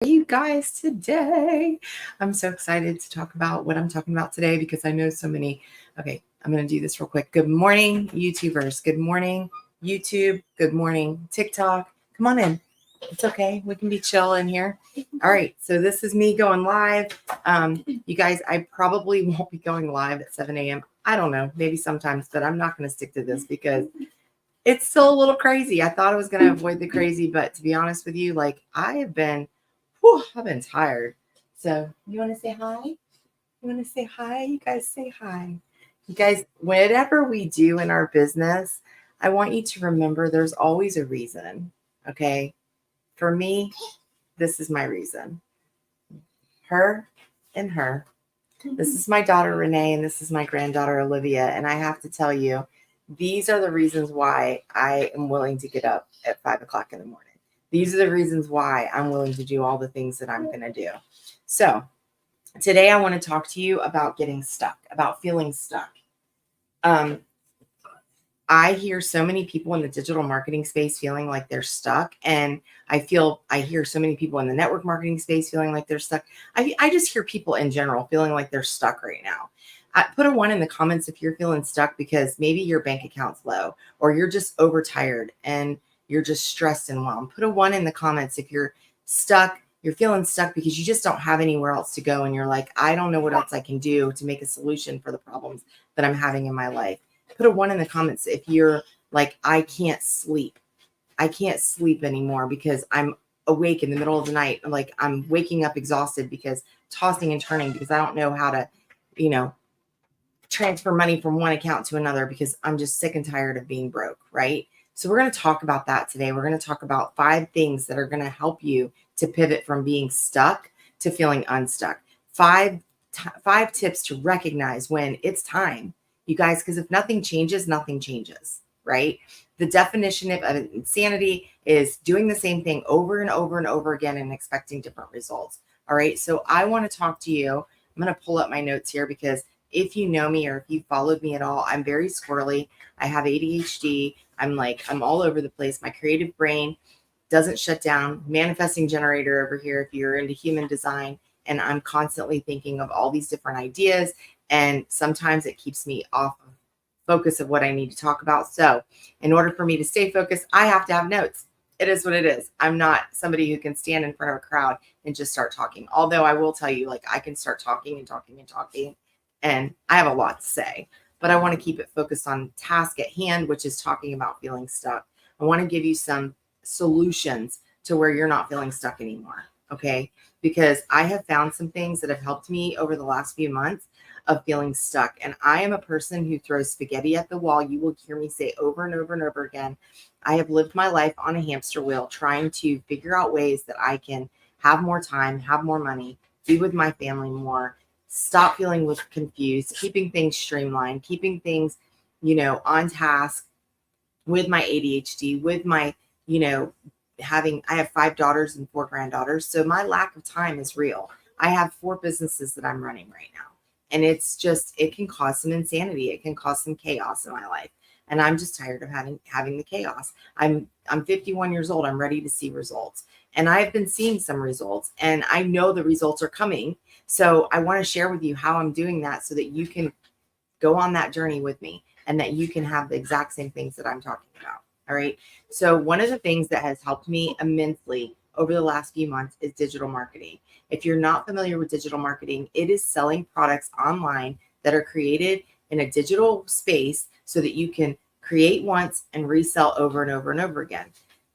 You guys today. I'm so excited to talk about what I'm talking about today because I know so many. Okay, I'm going to do this real quick. Good morning, YouTubers. Good morning, YouTube. Good morning, TikTok. Come on in. It's okay. We can be chill in here. All right. So this is me going live. You guys, I probably won't be going live at 7 a.m. I don't know, maybe sometimes, but I'm not going to stick to this because it's still a little crazy. I thought I was going to avoid the crazy, but to be honest with you, like I've been tired. So you want to say hi? You want to say hi? You guys say hi. You guys, whatever we do in our business, I want you to remember there's always a reason. Okay. For me, this is my reason. Her and her. This is my daughter, Renee, and this is my granddaughter, Olivia. And I have to tell you, these are the reasons why I am willing to get up at 5 o'clock in the morning. These are the reasons why I'm willing to do all the things that I'm going to do. So today I want to talk to you about getting stuck, about feeling stuck. I hear so many people in the digital marketing space feeling like they're stuck. And I hear so many people in the network marketing space feeling like they're stuck. I just hear people in general feeling like they're stuck right now. Put a 1 in the comments if you're feeling stuck because maybe your bank account's low or you're just overtired and you're just stressed and overwhelmed. Put a 1 in the comments if you're stuck. You're feeling stuck because you just don't have anywhere else to go. And you're like, I don't know what else I can do to make a solution for the problems that I'm having in my life. Put a 1 in the comments if you're like, I can't sleep. I can't sleep anymore because I'm awake in the middle of the night. Like I'm waking up exhausted because tossing and turning because I don't know how to, transfer money from one account to another because I'm just sick and tired of being broke, right? So we're going to talk about that today. We're going to talk about 5 things that are going to help you to pivot from being stuck to feeling unstuck. 5 tips to recognize when it's time, you guys, because if nothing changes, right? The definition of insanity is doing the same thing over and over and over again and expecting different results. All right. So I want to talk to you. I'm going to pull up my notes here because if you know me or if you followed me at all, I'm very squirrely. I have ADHD. I'm all over the place. My creative brain doesn't shut down. Manifesting generator over here if you're into human design. And I'm constantly thinking of all these different ideas. And sometimes it keeps me off of focus of what I need to talk about. So in order for me to stay focused, I have to have notes. It is what it is. I'm not somebody who can stand in front of a crowd and just start talking. Although I will tell you, like I can start talking and talking and talking. And I have a lot to say, but I want to keep it focused on task at hand, which is talking about feeling stuck. I want to give you some solutions to where you're not feeling stuck anymore. Okay. Because I have found some things that have helped me over the last few months of feeling stuck. And I am a person who throws spaghetti at the wall. You will hear me say over and over and over again. I have lived my life on a hamster wheel trying to figure out ways that I can have more time, have more money, be with my family more, stop feeling confused, keeping things streamlined, keeping things, on task with my ADHD, with my, I have 5 daughters and 4 granddaughters. So my lack of time is real. I have 4 businesses that I'm running right now. And it's just, it can cause some insanity. It can cause some chaos in my life. And I'm just tired of having the chaos. I'm 51 years old. I'm ready to see results. And I've been seeing some results and I know the results are coming. So I want to share with you how I'm doing that so that you can go on that journey with me and that you can have the exact same things that I'm talking about. All right. So one of the things that has helped me immensely over the last few months is digital marketing. If you're not familiar with digital marketing, it is selling products online that are created in a digital space so that you can create once and resell over and over and over again.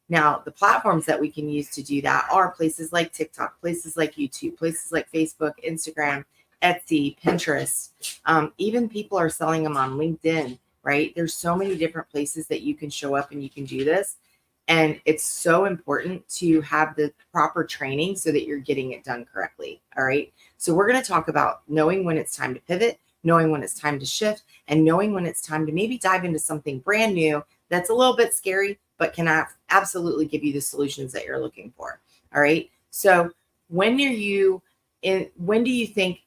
Now, the platforms that we can use to do that are places like TikTok, places like YouTube, places like Facebook, Instagram, Etsy, Pinterest. Even people are selling them on LinkedIn, right? There's so many different places that you can show up and you can do this. And it's so important to have the proper training so that you're getting it done correctly. All right. So we're going to talk about knowing when it's time to pivot, knowing when it's time to shift, and knowing when it's time to maybe dive into something brand new that's a little bit scary, but can absolutely give you the solutions that you're looking for. All right. So when do you think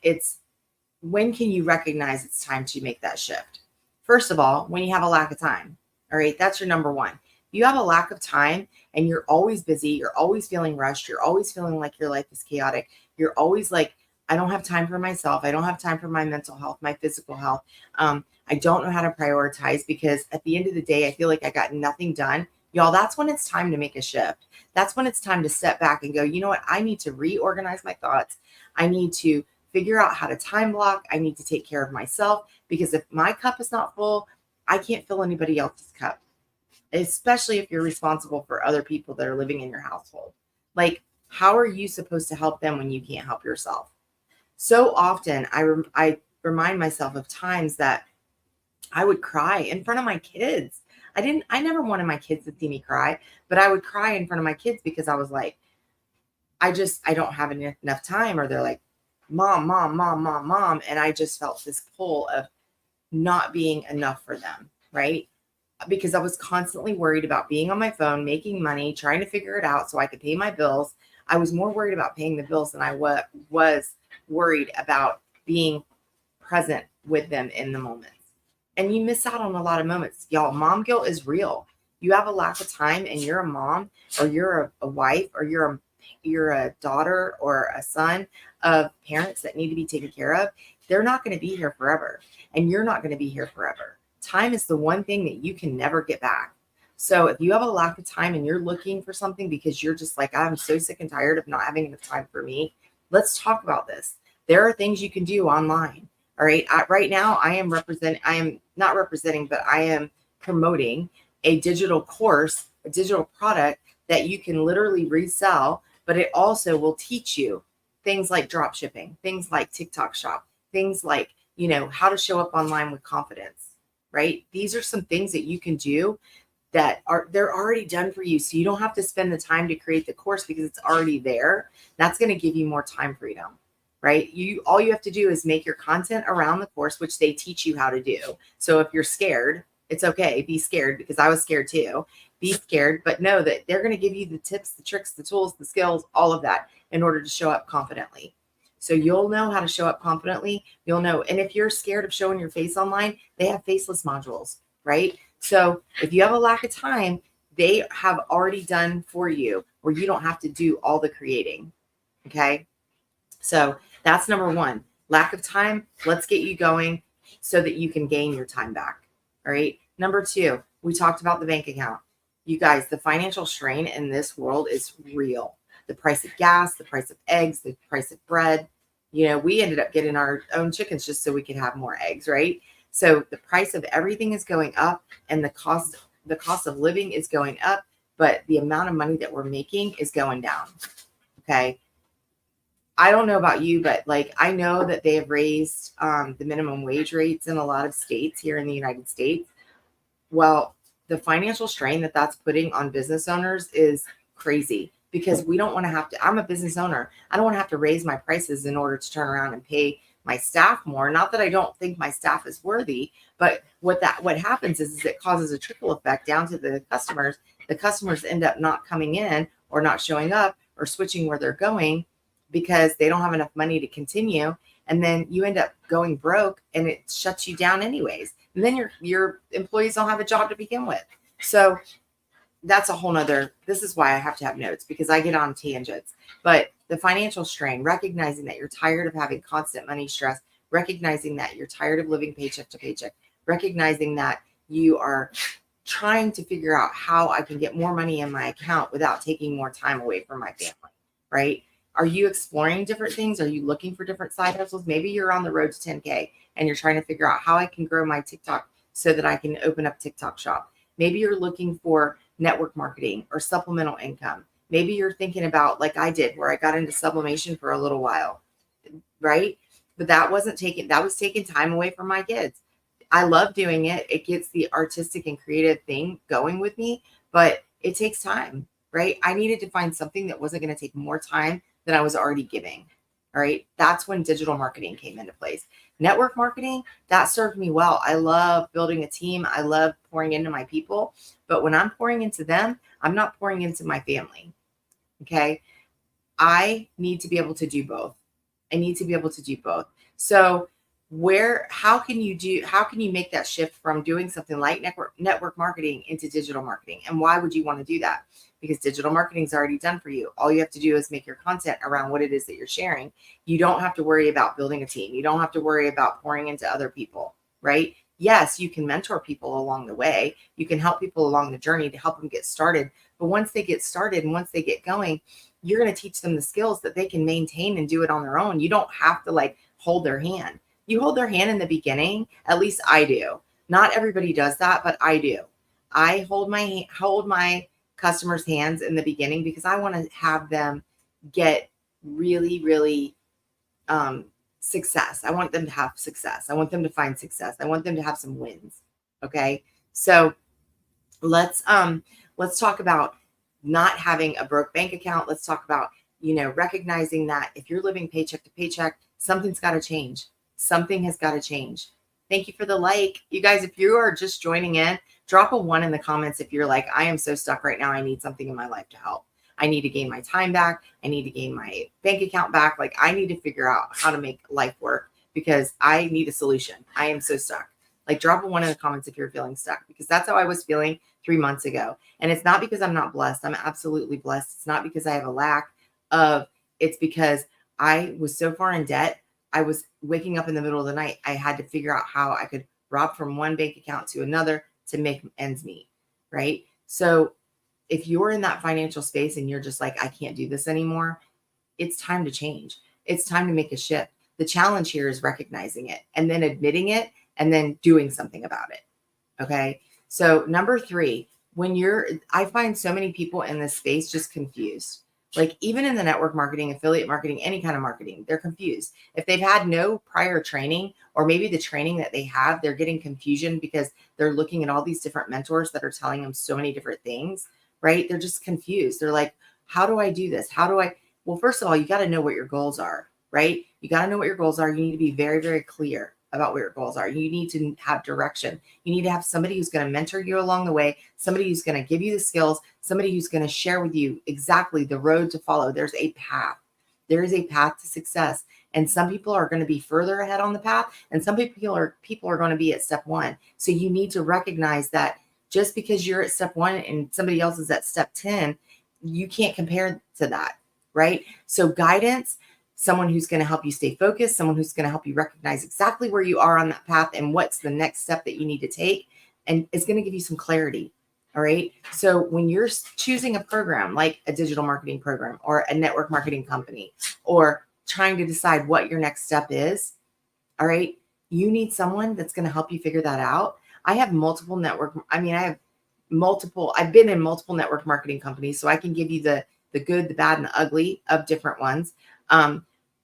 when can you recognize it's time to make that shift? First of all, when you have a lack of time. All right. That's your number 1. you have a lack of time and you're always busy, you're always feeling rushed, you're always feeling like your life is chaotic, you're always like, I don't have time for myself, I don't have time for my mental health, my physical health. I don't know how to prioritize because at the end of the day, I feel like I got nothing done. Y'all, that's when it's time to make a shift. That's when it's time to step back and go, you know what? I need to reorganize my thoughts. I need to figure out how to time block. I need to take care of myself because if my cup is not full, I can't fill anybody else's cup, especially if you're responsible for other people that are living in your household. Like, how are you supposed to help them when you can't help yourself? So often I remind myself of times that I would cry in front of my kids. I never wanted my kids to see me cry, but I would cry in front of my kids because I was like, I don't have enough time. Or they're like, mom, mom, mom, mom, mom. And I just felt this pull of not being enough for them, right? Because I was constantly worried about being on my phone, making money, trying to figure it out so I could pay my bills. I was more worried about paying the bills than I was worried about being present with them in the moments. And you miss out on a lot of moments. Y'all, mom guilt is real. You have a lack of time and you're a mom or you're a wife or you're a daughter or a son of parents that need to be taken care of. They're not going to be here forever. And you're not going to be here forever. Time is the one thing that you can never get back. So if you have a lack of time and you're looking for something because you're just like, I'm so sick and tired of not having enough time for me, let's talk about this. There are things you can do online. All right. Right now, I am not representing, but I am promoting a digital course, a digital product that you can literally resell, but it also will teach you things like drop shipping, things like TikTok shop, things like, how to show up online with confidence, right? These are some things that you can do they're already done for you. So you don't have to spend the time to create the course because it's already there. That's going to give you more time freedom, right? All you have to do is make your content around the course, which they teach you how to do. So if you're scared, it's okay. Be scared because I was scared too. Be scared, but know that they're going to give you the tips, the tricks, the tools, the skills, all of that in order to show up confidently. So you'll know how to show up confidently. You'll know. And if you're scared of showing your face online, they have faceless modules, right? So if you have a lack of time, they have already done for you where you don't have to do all the creating. Okay. So that's number one. Lack of time. Let's get you going so that you can gain your time back. All right. Number two, we talked about the bank account. You guys, the financial strain in this world is real. The price of gas, the price of eggs, the price of bread. We ended up getting our own chickens just so we could have more eggs, right? So the price of everything is going up and the cost of living is going up, but the amount of money that we're making is going down. Okay. I don't know about you, but I know that they have raised the minimum wage rates in a lot of states here in the United States. Well, the financial strain that that's putting on business owners is crazy because we don't want to have to. I'm a business owner. I don't want to have to raise my prices in order to turn around and pay my staff more. Not that I don't think my staff is worthy, but what happens is it causes a trickle effect down to the customers. The customers end up not coming in or not showing up or switching where they're going because they don't have enough money to continue. And then you end up going broke and it shuts you down anyways. And then your employees don't have a job to begin with. So that's a whole nother, this is why I have to have notes because I get on tangents. But the financial strain, recognizing that you're tired of having constant money stress, recognizing that you're tired of living paycheck to paycheck, recognizing that you are trying to figure out how I can get more money in my account without taking more time away from my family, right? Are you exploring different things? Are you looking for different side hustles? Maybe you're on the road to 10K and you're trying to figure out how I can grow my TikTok so that I can open up TikTok shop. Maybe you're looking for network marketing or supplemental income. Maybe you're thinking about, like I did, where I got into sublimation for a little while, right? But that was taking time away from my kids. I love doing it. It gets the artistic and creative thing going with me, but it takes time, right? I needed to find something that wasn't going to take more time than I was already giving. All right. That's when digital marketing came into place. Network marketing, that served me well. I love building a team. I love pouring into my people. But when I'm pouring into them, I'm not pouring into my family. Okay. I need to be able to do both. So how can you make that shift from doing something like network marketing into digital marketing? And why would you want to do that? Because digital marketing is already done for you. All you have to do is make your content around what it is that you're sharing. You don't have to worry about building a team. You don't have to worry about pouring into other people, right? Yes, you can mentor people along the way. You can help people along the journey to help them get started. But once they get started and once they get going, you're going to teach them the skills that they can maintain and do it on their own. You don't have to like hold their hand. You hold their hand in the beginning. At least I do. Not everybody does that, but I do. I hold my customers' hands in the beginning because I want to have them get really, really success. I want them to have success. I want them to find success. I want them to have some wins. Okay. So let's talk about not having a broke bank account. Let's talk about, recognizing that if you're living paycheck to paycheck, something's got to change. Something has got to change. Thank you for the like. You guys, if you are just joining in, drop a 1 in the comments if you're like, I am so stuck right now. I need something in my life to help. I need to gain my time back. I need to gain my bank account back. Like, I need to figure out how to make life work because I need a solution. I am so stuck. Like, drop a 1 in the comments if you're feeling stuck, because that's how I was feeling 3 months ago. And it's not because I'm not blessed. I'm absolutely blessed. It's not because I have a lack of, it's because I was so far in debt. I was waking up in the middle of the night. I had to figure out how I could rob from one bank account to another to make ends meet. Right. So if you're in that financial space and you're just like, I can't do this anymore, it's time to change. It's time to make a shift. The challenge here is recognizing it and then admitting it and then doing something about it. Okay. So number 3, I find so many people in this space just confused. Like, even in the network marketing, affiliate marketing, any kind of marketing, they're confused. If they've had no prior training, or maybe the training that they have, they're getting confusion because they're looking at all these different mentors that are telling them so many different things, right? They're just confused. They're like, how do I do this? Well, first of all, you got to know what your goals are, right? You got to know what your goals are. You need to be very, very clear about what your goals are. You need to have direction. You need to have somebody who's going to mentor you along the way, somebody who's going to give you the skills, somebody who's going to share with you exactly the road to follow. There's a path. There is a path to success. And some people are going to be further ahead on the path, and some people are going to be at step 1. So you need to recognize that just because you're at step 1 and somebody else is at step 10, you can't compare to that, right? So guidance, someone who's going to help you stay focused, someone who's going to help you recognize exactly where you are on that path and what's the next step that you need to take. And it's going to give you some clarity. All right. So when you're choosing a program like a digital marketing program or a network marketing company, or trying to decide what your next step is, all right, you need someone that's going to help you figure that out. I've been in multiple network marketing companies, so I can give you the good, the bad, and the ugly of different ones.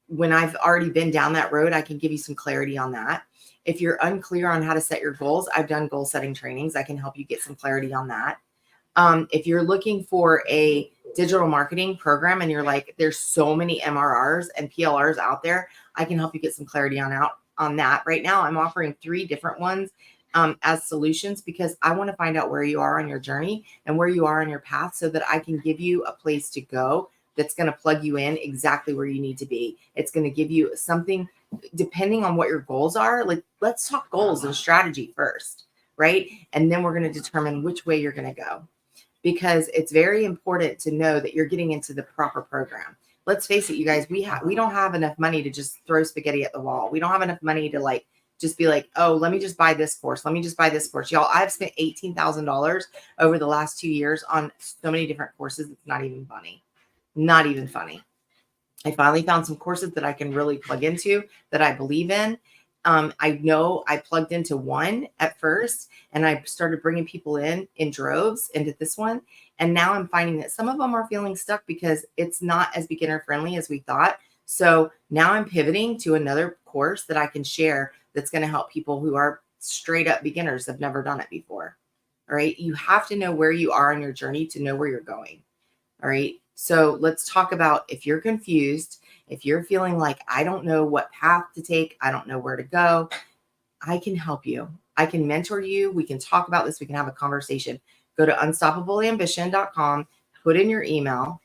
When I've already been down that road, I can give you some clarity on that. If you're unclear on how to set your goals, I've done goal setting trainings. I can help you get some clarity on that. If you're looking for a digital marketing program and you're like, there's so many MRRs and PLRs out there, I can help you get some clarity on that. Right now, I'm offering 3 different ones as solutions, because I want to find out where you are on your journey and where you are on your path, so that I can give you a place to go that's going to plug you in exactly where you need to be. It's going to give you something depending on what your goals are. Like, let's talk goals and strategy first, right? And then we're going to determine which way you're going to go, because it's very important to know that you're getting into the proper program. Let's face it, you guys, we don't have enough money to just throw spaghetti at the wall. We don't have enough money to just be like, oh, let me just buy this course. Let me just buy this course. Y'all, I've spent $18,000 over the last 2 years on so many different courses. It's not even funny. Not even funny. I finally found some courses that I can really plug into, that I believe in. I know I plugged into one at first, and I started bringing people in droves into this one. And now I'm finding that some of them are feeling stuck because it's not as beginner friendly as we thought. So now I'm pivoting to another course that I can share that's going to help people who are straight up beginners, have never done it before. All right. You have to know where you are on your journey to know where you're going. All right. So let's talk about, if you're confused, if you're feeling like, I don't know what path to take, I don't know where to go, I can help you. I can mentor you. We can talk about this. We can have a conversation. Go to unstoppableambition.com, put in your email,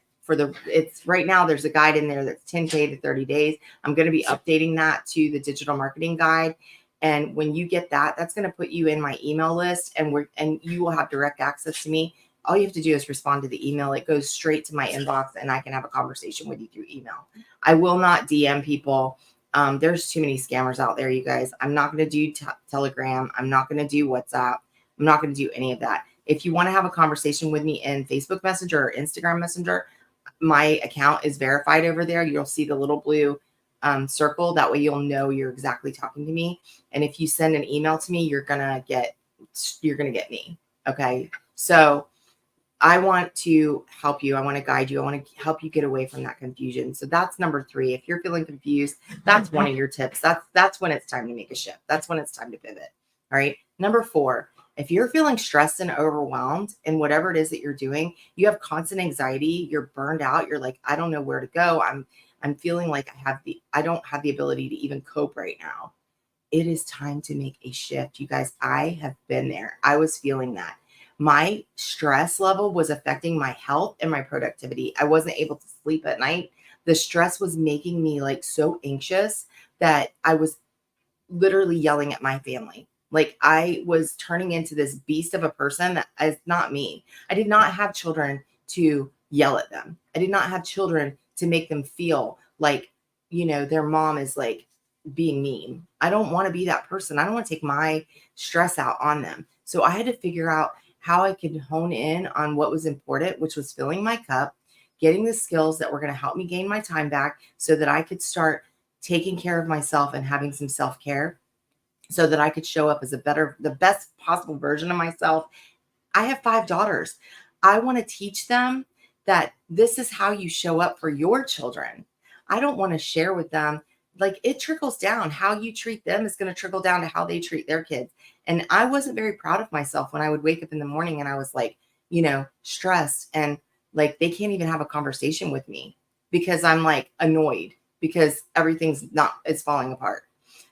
it's right now, there's a guide in there that's 10K to 30 days. I'm going to be updating that to the digital marketing guide. And when you get that, that's going to put you in my email list, and you will have direct access to me. All you have to do is respond to the email. It goes straight to my inbox, and I can have a conversation with you through email. I will not DM people. There's too many scammers out there, you guys. I'm not going to do Telegram. I'm not going to do WhatsApp. I'm not going to do any of that. If you want to have a conversation with me in Facebook Messenger or Instagram Messenger, my account is verified over there. You'll see the little blue circle. That way you'll know you're exactly talking to me. And if you send an email to me, you're going to get me. Okay. So I want to help you. I want to guide you. I want to help you get away from that confusion. So that's number 3. If you're feeling confused, that's one of your tips. That's when it's time to make a shift. That's when it's time to pivot. All right. Number 4, if you're feeling stressed and overwhelmed in whatever it is that you're doing, you have constant anxiety, you're burned out, you're like, I don't know where to go. I'm feeling like I don't have the ability to even cope right now. It is time to make a shift. You guys, I have been there. I was feeling that. My stress level was affecting my health and my productivity. I wasn't able to sleep at night. The stress was making me like so anxious that I was literally yelling at my family. Like I was turning into this beast of a person that is not me. I did not have children to yell at them. I did not have children to make them feel like, their mom is like being mean. I don't want to be that person. I don't want to take my stress out on them. So I had to figure out how I could hone in on what was important, which was filling my cup, getting the skills that were going to help me gain my time back so that I could start taking care of myself and having some self-care so that I could show up as the best possible version of myself. I have 5 daughters. I want to teach them that this is how you show up for your children. I don't want to share with them, like it trickles down. How you treat them is going to trickle down to how they treat their kids. And I wasn't very proud of myself when I would wake up in the morning and I was like, stressed, and like they can't even have a conversation with me because I'm like annoyed because it's falling apart.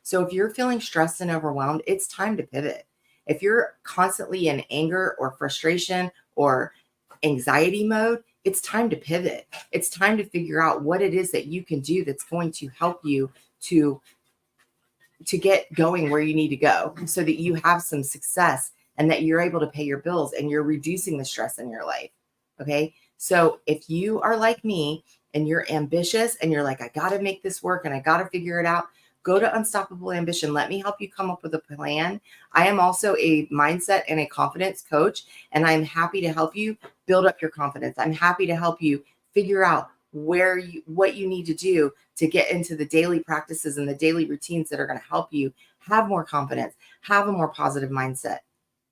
So if you're feeling stressed and overwhelmed, it's time to pivot. If you're constantly in anger or frustration or anxiety mode, it's time to pivot. It's time to figure out what it is that you can do that's going to help you to get going where you need to go so that you have some success and that you're able to pay your bills and you're reducing the stress in your life. Okay. So if you are like me and you're ambitious and you're like, I got to make this work and I got to figure it out, go to Unstoppable Ambition. Let me help you come up with a plan. I am also a mindset and a confidence coach, and I'm happy to help you build up your confidence. I'm happy to help you figure out what you need to do to get into the daily practices and the daily routines that are going to help you have more confidence, have a more positive mindset,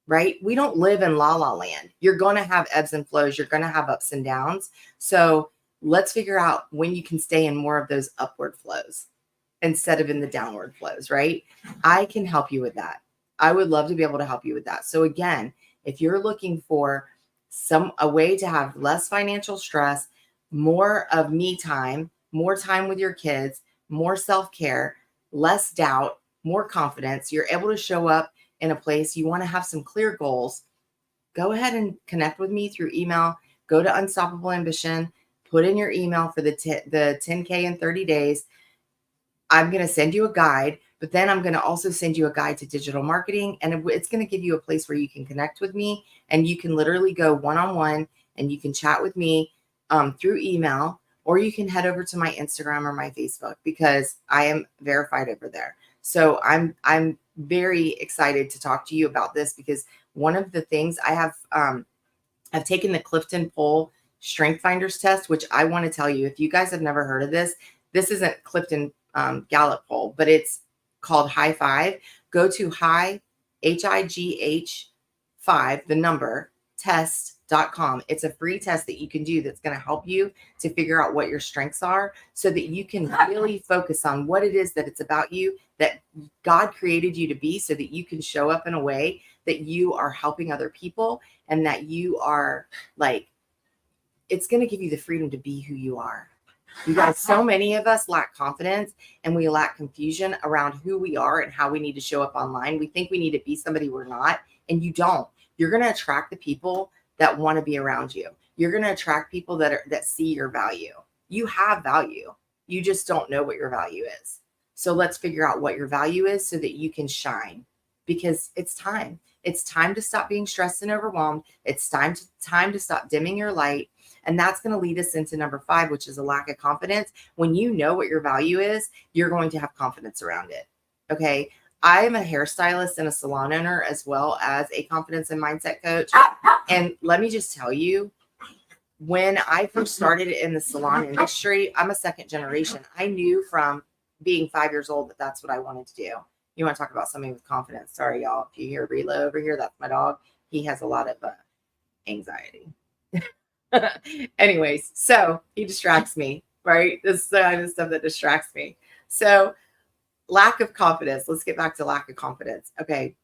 right? We don't live in la la land. You're going to have ebbs and flows. You're going to have ups and downs. So let's figure out when you can stay in more of those upward flows instead of in the downward flows, right? I can help you with that. I would love to be able to help you with that. So again, if you're looking for a way to have less financial stress, more of me time, more time with your kids, more self-care, less doubt, more confidence, you're able to show up in a place, you want to have some clear goals, go ahead and connect with me through email. Go to Unstoppable Ambition, put in your email for the 10K in 30 days. I'm going to send you a guide, but then I'm going to also send you a guide to digital marketing. And it's going to give you a place where you can connect with me and you can literally go one-on-one and you can chat with me through email, or you can head over to my Instagram or my Facebook because I am verified over there. So I'm very excited to talk to you about this because one of the things I've taken the Clifton Poll Strength Finders test, which I want to tell you, if you guys have never heard of this isn't Clifton Gallup poll, but it's called High 5. Go to HIGH 5, the number, test.com. It's a free test that you can do that's going to help you to figure out what your strengths are so that you can really focus on what it is that it's about you, that God created you to be, so that you can show up in a way that you are helping other people and that you are like, it's going to give you the freedom to be who you are. You guys, so many of us lack confidence and we lack confusion around who we are and how we need to show up online. We think we need to be somebody we're not, and you don't. You're going to attract the people that want to be around you. You're going to attract people that see your value. You have value. You just don't know what your value is. So let's figure out what your value is so that you can shine, because it's time. It's time to stop being stressed and overwhelmed. It's time to stop dimming your light. And that's going to lead us into number 5, which is a lack of confidence. When you know what your value is, you're going to have confidence around it. Okay. I am a hairstylist and a salon owner, as well as a confidence and mindset coach. And let me just tell you, when I first started in the salon industry, I'm a second generation. I knew from being 5 years old that that's what I wanted to do. You want to talk about somebody with confidence? Sorry, y'all. If you hear Relo over here, that's my dog. He has a lot of anxiety. Anyways, so he distracts me, right? This is the kind of stuff that distracts me. So lack of confidence. Let's get back to lack of confidence. Okay.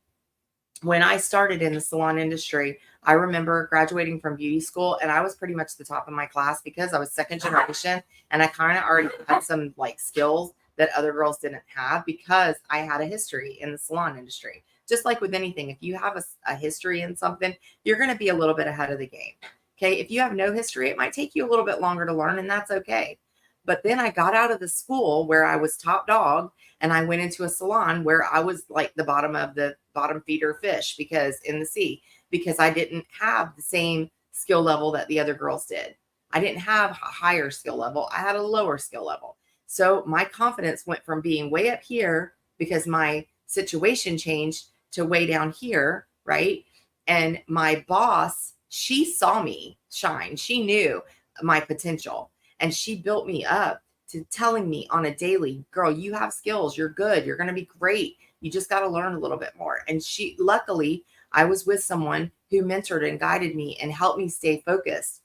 When I started in the salon industry, I remember graduating from beauty school, and I was pretty much the top of my class because I was second generation and I kind of already had some like skills that other girls didn't have because I had a history in the salon industry. Just like with anything, if you have a history in something, you're going to be a little bit ahead of the game. Okay. If you have no history, it might take you a little bit longer to learn, and that's okay. But then I got out of the school where I was top dog, and I went into a salon where I was like the bottom feeder fish because in the sea, because I didn't have the same skill level that the other girls did. I didn't have a higher skill level. I had a lower skill level. So my confidence went from being way up here because my situation changed to way down here, right? And my boss, she saw me shine. She knew my potential, and she built me up to telling me on a daily, girl, you have skills. You're good. You're going to be great. You just got to learn a little bit more. And luckily, I was with someone who mentored and guided me and helped me stay focused.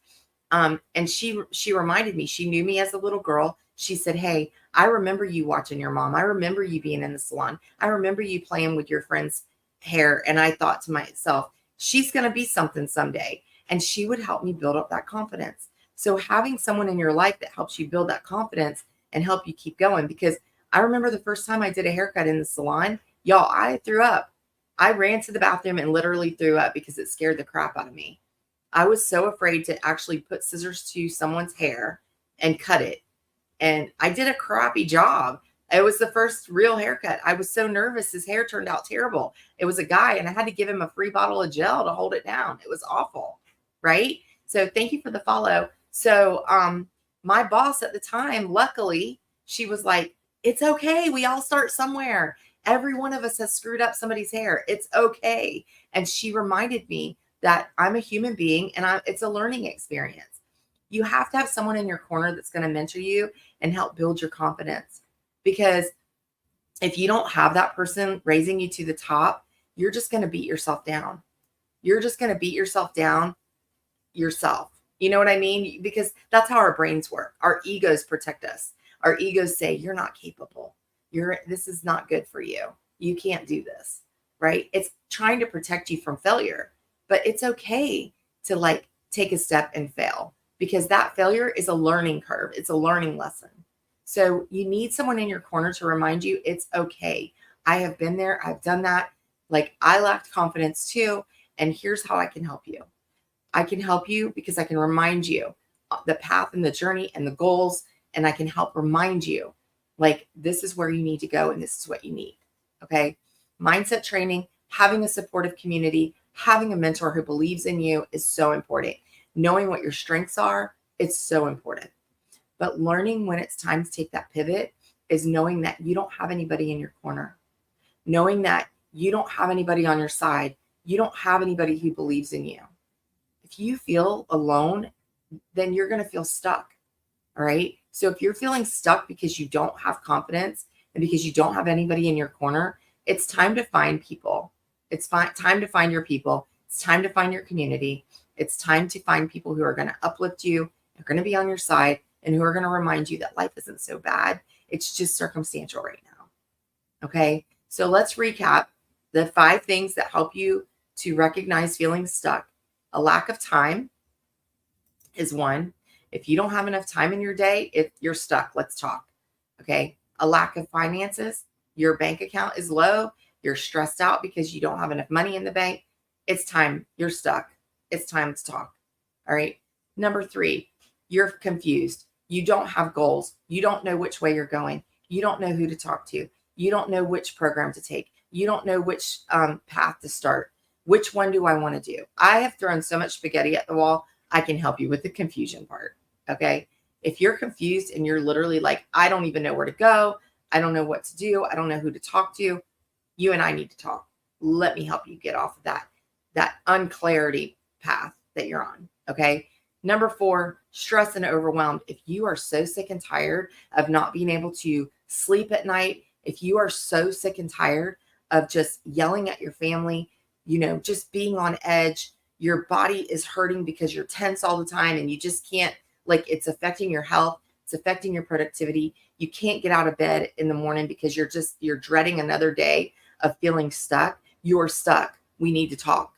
And she reminded me, she knew me as a little girl. She said, hey, I remember you watching your mom. I remember you being in the salon. I remember you playing with your friend's hair. And I thought to myself, she's going to be something someday. And she would help me build up that confidence. So having someone in your life that helps you build that confidence and help you keep going, because I remember the first time I did a haircut in the salon, y'all, I threw up. I ran to the bathroom and literally threw up because it scared the crap out of me. I was so afraid to actually put scissors to someone's hair and cut it. And I did a crappy job. It was the first real haircut. I was so nervous. His hair turned out terrible. It was a guy, and I had to give him a free bottle of gel to hold it down. It was awful, right? So thank you for the follow. So my boss at the time, luckily, she was like, it's okay. We all start somewhere. Every one of us has screwed up somebody's hair. It's okay. And she reminded me that I'm a human being, and it's a learning experience. You have to have someone in your corner that's going to mentor you and help build your confidence. Because if you don't have that person raising you to the top, you're just going to beat yourself down. You're just going to beat yourself down yourself. You know what I mean? Because that's how our brains work. Our egos protect us. Our egos say, you're not capable. This is not good for you. You can't do this, right? It's trying to protect you from failure, but it's okay to like take a step and fail, because that failure is a learning curve. It's a learning lesson. So you need someone in your corner to remind you it's okay. I have been there. I've done that. Like, I lacked confidence too. And here's how I can help you. I can help you because I can remind you the path and the journey and the goals, and I can help remind you, like, this is where you need to go and this is what you need. Okay. Mindset training, having a supportive community, having a mentor who believes in you is so important. Knowing what your strengths are, it's so important. But learning when it's time to take that pivot is knowing that you don't have anybody in your corner, knowing that you don't have anybody on your side. You don't have anybody who believes in you. If you feel alone, then you're going to feel stuck. All right. So if you're feeling stuck because you don't have confidence and because you don't have anybody in your corner, it's time to find people. It's time to find your people. It's time to find your community. It's time to find people who are going to uplift you, are going to be on your side, and who are going to remind you that life isn't so bad. It's just circumstantial right now. Okay. So let's recap the 5 things that help you to recognize feeling stuck. A lack of time is one. If you don't have enough time in your day, if you're stuck, let's talk. Okay. A lack of finances. Your bank account is low. You're stressed out because you don't have enough money in the bank. It's time. You're stuck. It's time to talk. All right. Number 3, you're confused. You don't have goals. You don't know which way you're going. You don't know who to talk to. You don't know which program to take. You don't know which path to start. Which one do I want to do? I have thrown so much spaghetti at the wall. I can help you with the confusion part. Okay. If you're confused and you're literally like, I don't even know where to go, I don't know what to do, I don't know who to talk to, you and I need to talk. Let me help you get off of that unclarity path that you're on. Okay. Number 4, stress and overwhelmed. If you are so sick and tired of not being able to sleep at night, if you are so sick and tired of just yelling at your family, just being on edge, your body is hurting because you're tense all the time and you just can't, like, it's affecting your health, it's affecting your productivity. You can't get out of bed in the morning because you're dreading another day of feeling stuck. You're stuck. We need to talk,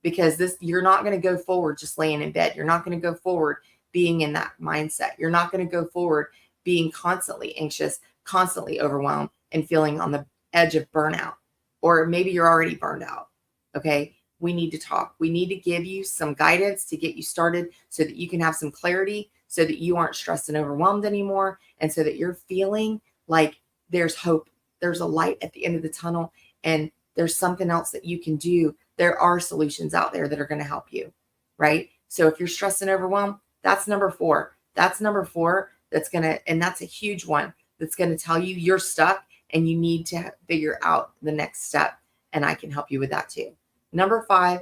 because you're not going to go forward just laying in bed. You're not going to go forward being in that mindset. You're not going to go forward being constantly anxious, constantly overwhelmed, and feeling on the edge of burnout. Or maybe you're already burned out. Okay. We need to talk. We need to give you some guidance to get you started so that you can have some clarity, so that you aren't stressed and overwhelmed anymore, and so that you're feeling like there's hope. There's a light at the end of the tunnel, and there's something else that you can do. There are solutions out there that are going to help you, right? So if you're stressed and overwhelmed, that's number 4. That's number 4. And that's a huge one that's going to tell you you're stuck and you need to figure out the next step. And I can help you with that too. Number 5,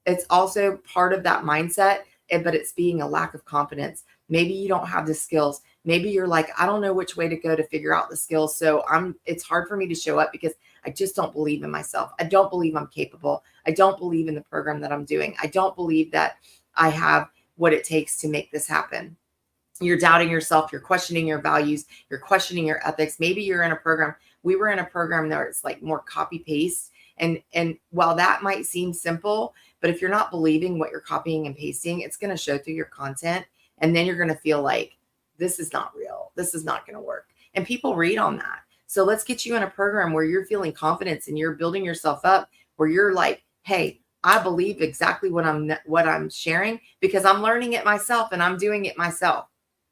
it's also part of that mindset, but it's being a lack of confidence. Maybe you don't have the skills. Maybe you're like, I don't know which way to go to figure out the skills. So it's hard for me to show up because I just don't believe in myself. I don't believe I'm capable. I don't believe in the program that I'm doing. I don't believe that I have what it takes to make this happen. You're doubting yourself. You're questioning your values. You're questioning your ethics. Maybe you're in a program. We were in a program where it's like more copy paste. And while that might seem simple, but if you're not believing what you're copying and pasting, it's going to show through your content. And then you're going to feel like this is not real. This is not going to work. And people read on that. So let's get you in a program where you're feeling confidence and you're building yourself up, where you're like, hey, I believe exactly what I'm sharing because I'm learning it myself and I'm doing it myself.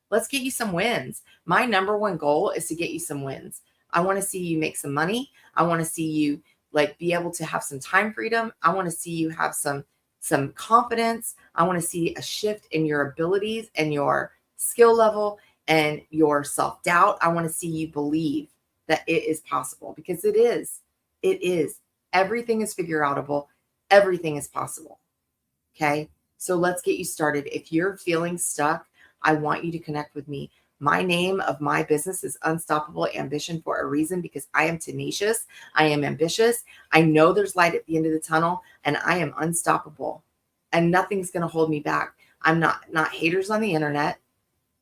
Let's get you some wins. My number 1 goal is to get you some wins. I want to see you make some money. I want to see you be able to have some time freedom. I want to see you have some confidence. I want to see a shift in your abilities and your skill level and your self-doubt. I want to see you believe that it is possible, because it is. It is. Everything is figure outable. Everything is possible. Okay. So let's get you started. If you're feeling stuck, I want you to connect with me. My name of my business is Unstoppable Ambition for a reason, because I am tenacious. I am ambitious. I know there's light at the end of the tunnel, and I am unstoppable, and nothing's going to hold me back. I'm not haters on the internet.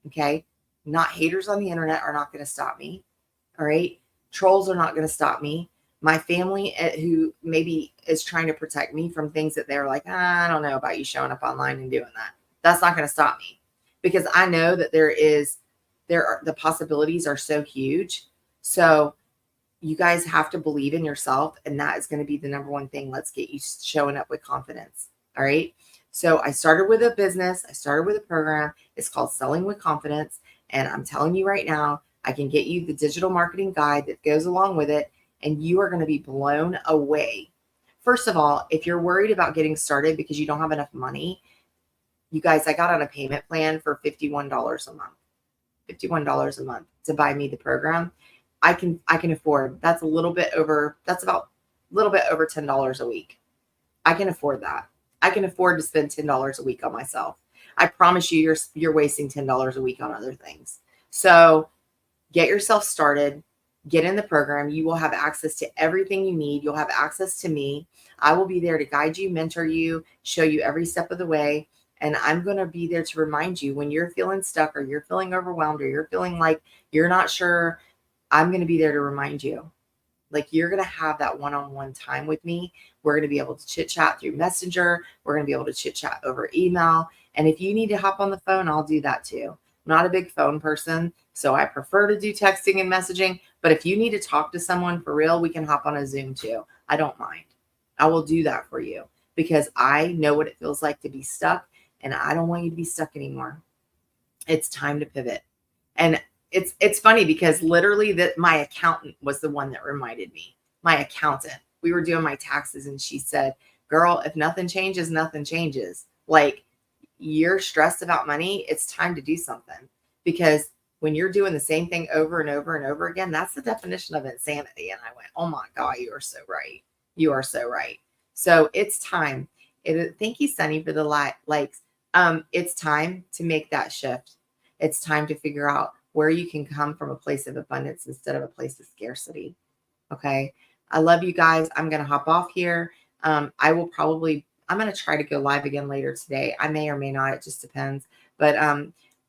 Okay. Not haters on the internet are not going to stop me. All right. Trolls are not going to stop me. My family, who maybe is trying to protect me from things that they're like, I don't know about you showing up online and doing that. That's not going to stop me, because I know that the possibilities are so huge. So you guys have to believe in yourself. And that is going to be the number 1 thing. Let's get you showing up with confidence. All right. So I started with a business. I started with a program. It's called Selling with Confidence. And I'm telling you right now, I can get you the digital marketing guide that goes along with it. And you are going to be blown away. First of all, if you're worried about getting started because you don't have enough money, you guys, I got on a payment plan for $51 a month. $51 a month to buy me the program. I can afford. That's about a little bit over $10 a week. I can afford that. I can afford to spend $10 a week on myself. I promise you, you're wasting $10 a week on other things. So get yourself started. Get in the program. You will have access to everything you need. You'll have access to me. I will be there to guide you, mentor you, show you every step of the way. And I'm going to be there to remind you when you're feeling stuck, or you're feeling overwhelmed, or you're feeling like you're not sure. I'm going to be there to remind you. Like, you're going to have that one-on-one time with me. We're going to be able to chit chat through Messenger. We're going to be able to chit chat over email. And if you need to hop on the phone, I'll do that too. I'm not a big phone person, so I prefer to do texting and messaging. But if you need to talk to someone for real, we can hop on a Zoom too. I don't mind. I will do that for you, because I know what it feels like to be stuck. and I don't want you to be stuck anymore. It's time to pivot. And it's funny because literally that my accountant was the one that reminded me. My accountant. We were doing my taxes and she said, "Girl, if nothing changes, nothing changes. Like, you're stressed about money, it's time to do something." Because when you're doing the same thing over and over and over again, that's the definition of insanity. And I went, "Oh my God, you are so right. You are so right." So it's time. Thank you, Sunny, for the likes. It's time to make that shift. It's time to figure out where you can come from a place of abundance instead of a place of scarcity. Okay. I love you guys. I'm going to hop off here. I'm going to try to go live again later today. I may or may not. It just depends. But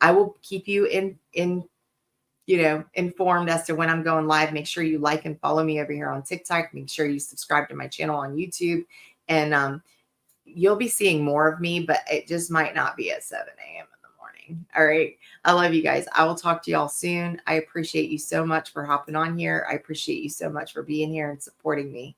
I will keep you informed as to when I'm going live. Make sure you like and follow me over here on TikTok. Make sure you subscribe to my channel on YouTube. And you'll be seeing more of me, but it just might not be at 7 a.m. in the morning. All right. I love you guys. I will talk to y'all soon. I appreciate you so much for hopping on here. I appreciate you so much for being here and supporting me.